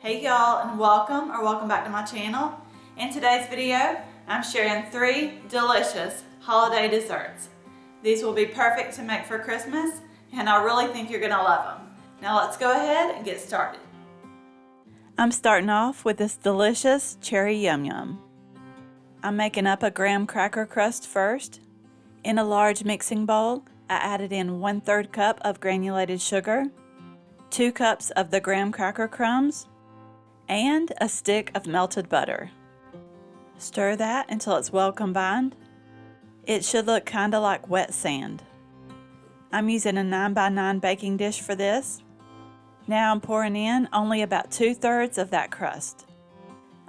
Hey y'all, and welcome back to my channel. In today's video, I'm sharing 3 delicious holiday desserts. These will be perfect to make for Christmas, and I really think you're gonna love them. Now let's go ahead and get started. I'm starting off with this delicious cherry yum yum. I'm making up a graham cracker crust first. In a large mixing bowl, I added in 1/3 cup of granulated sugar, 2 cups of the graham cracker crumbs, and a stick of melted butter. Stir that until it's well combined. It should look kinda like wet sand. I'm using a 9x9 baking dish for this. Now I'm pouring in only about 2/3 of that crust.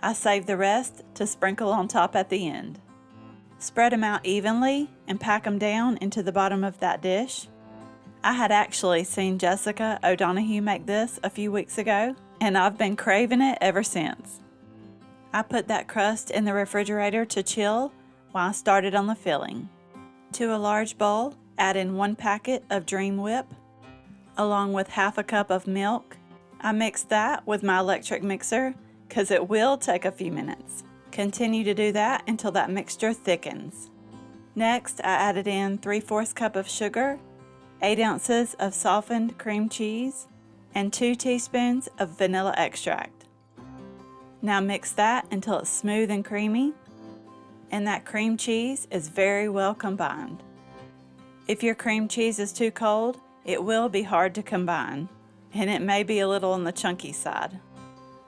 I save the rest to sprinkle on top at the end. Spread them out evenly and pack them down into the bottom of that dish. I had actually seen Jessica O'Donoghue make this a few weeks ago, and I've been craving it ever since. I put that crust in the refrigerator to chill while I started on the filling. To a large bowl, add in 1 packet of Dream Whip, along with 1/2 cup of milk. I mixed that with my electric mixer because it will take a few minutes. Continue to do that until that mixture thickens. Next, I added in 3/4 cup of sugar, 8 ounces of softened cream cheese, and 2 teaspoons of vanilla extract. Now mix that until it's smooth and creamy, and that cream cheese is very well combined. If your cream cheese is too cold, it will be hard to combine, and it may be a little on the chunky side.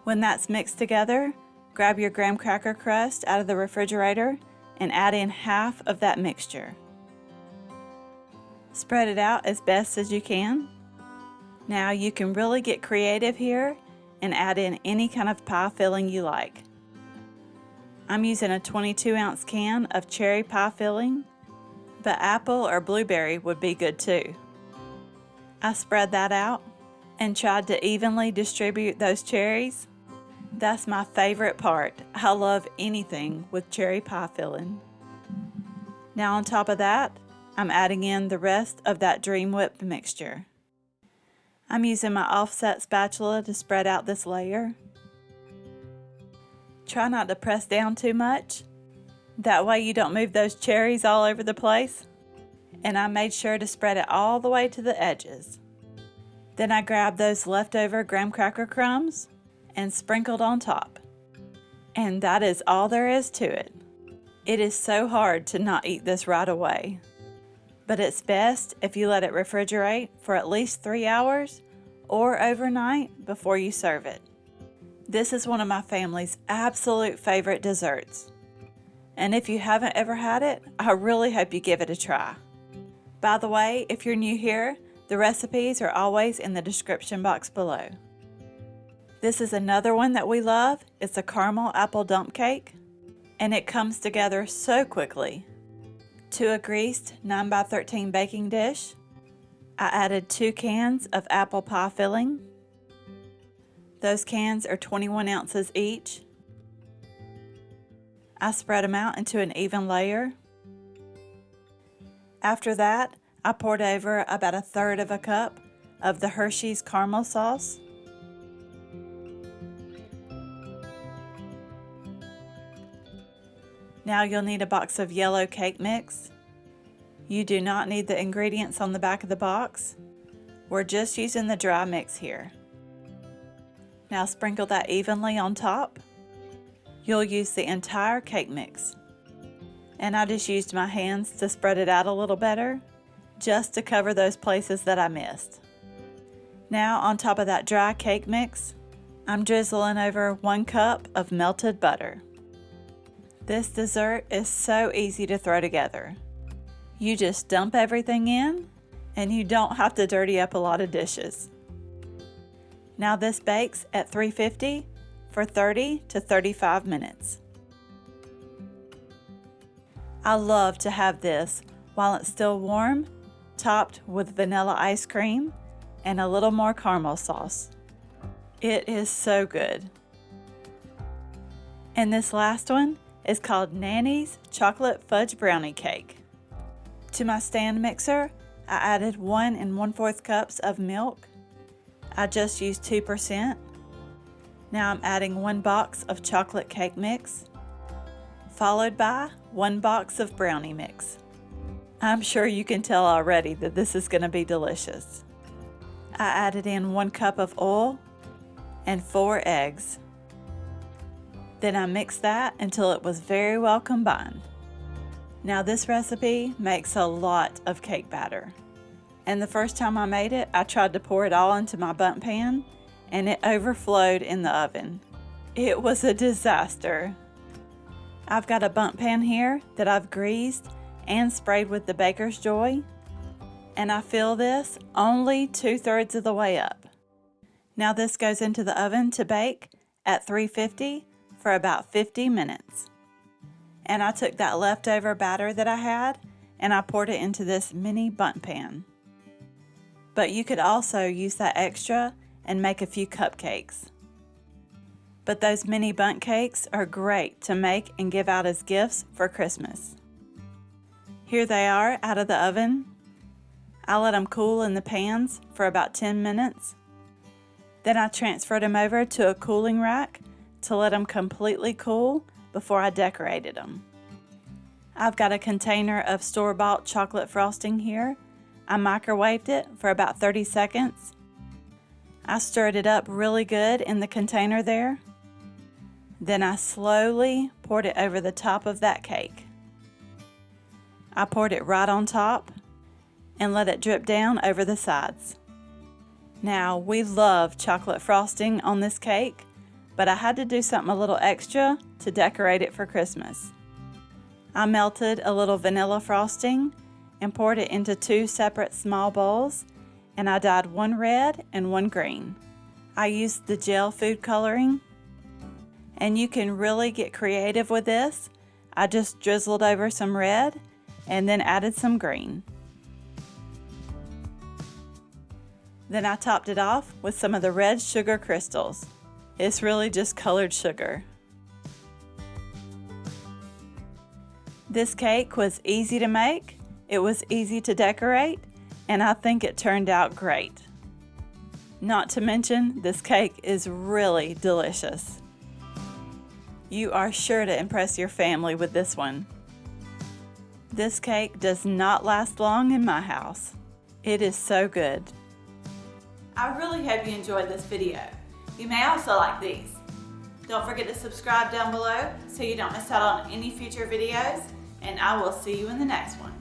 When that's mixed together, grab your graham cracker crust out of the refrigerator and add in 1/2 of that mixture. Spread it out as best as you can. Now you can really get creative here and add in any kind of pie filling you like. I'm using a 22-ounce can of cherry pie filling, but apple or blueberry would be good too. I spread that out and tried to evenly distribute those cherries. That's my favorite part. I love anything with cherry pie filling. Now on top of that, I'm adding in the rest of that Dream Whip mixture. I'm using my offset spatula to spread out this layer. Try not to press down too much. That way you don't move those cherries all over the place. And I made sure to spread it all the way to the edges. Then I grabbed those leftover graham cracker crumbs and sprinkled on top. And that is all there is to it. It is so hard to not eat this right away. But it's best if you let it refrigerate for at least 3 hours or overnight before you serve it. This is one of my family's absolute favorite desserts. And if you haven't ever had it, I really hope you give it a try. By the way, if you're new here, the recipes are always in the description box below. This is another one that we love. It's a caramel apple dump cake, and it comes together so quickly. To a greased 9x13 baking dish, I added 2 cans of apple pie filling. Those cans are 21 ounces each. I spread them out into an even layer. After that, I poured over about 1/3 of a cup of the Hershey's caramel sauce. Now you'll need a box of yellow cake mix. You do not need the ingredients on the back of the box. We're just using the dry mix here. Now sprinkle that evenly on top. You'll use the entire cake mix. And I just used my hands to spread it out a little better, just to cover those places that I missed. Now on top of that dry cake mix, I'm drizzling over 1 cup of melted butter. This dessert is so easy to throw together. You just dump everything in, and you don't have to dirty up a lot of dishes. Now this bakes at 350 for 30 to 35 minutes. I love to have this while it's still warm, topped with vanilla ice cream and a little more caramel sauce. It is so good. And this last one is called Nanny's Chocolate Fudge Brownie Cake. To my stand mixer, I added 1 1/4 cups of milk. I just used 2%. Now I'm adding 1 box of chocolate cake mix, followed by 1 box of brownie mix. I'm sure you can tell already that this is going to be delicious. I added in 1 cup of oil and 4 eggs. Then I mixed that until it was very well combined. Now this recipe makes a lot of cake batter. And the first time I made it, I tried to pour it all into my bundt pan and it overflowed in the oven. It was a disaster. I've got a bundt pan here that I've greased and sprayed with the Baker's Joy, and I fill this only 2/3 of the way up. Now this goes into the oven to bake at 350 for about 50 minutes. And I took that leftover batter that I had and I poured it into this mini bundt pan. But you could also use that extra and make a few cupcakes. But those mini bundt cakes are great to make and give out as gifts for Christmas. Here they are out of the oven. I let them cool in the pans for about 10 minutes. Then I transferred them over to a cooling rack to let them completely cool before I decorated them. I've got a container of store-bought chocolate frosting here. I microwaved it for about 30 seconds. I stirred it up really good in the container there. Then I slowly poured it over the top of that cake. I poured it right on top and let it drip down over the sides. Now, we love chocolate frosting on this cake, but I had to do something a little extra to decorate it for Christmas. I melted a little vanilla frosting and poured it into 2 separate small bowls, and I dyed 1 red and 1 green. I used the gel food coloring, and you can really get creative with this. I just drizzled over some red and then added some green. Then I topped it off with some of the red sugar crystals. It's really just colored sugar. This cake was easy to make, it was easy to decorate, and I think it turned out great. Not to mention, this cake is really delicious. You are sure to impress your family with this one. This cake does not last long in my house. It is so good. I really hope you enjoyed this video. You may also like these. Don't forget to subscribe down below so you don't miss out on any future videos, and I will see you in the next one.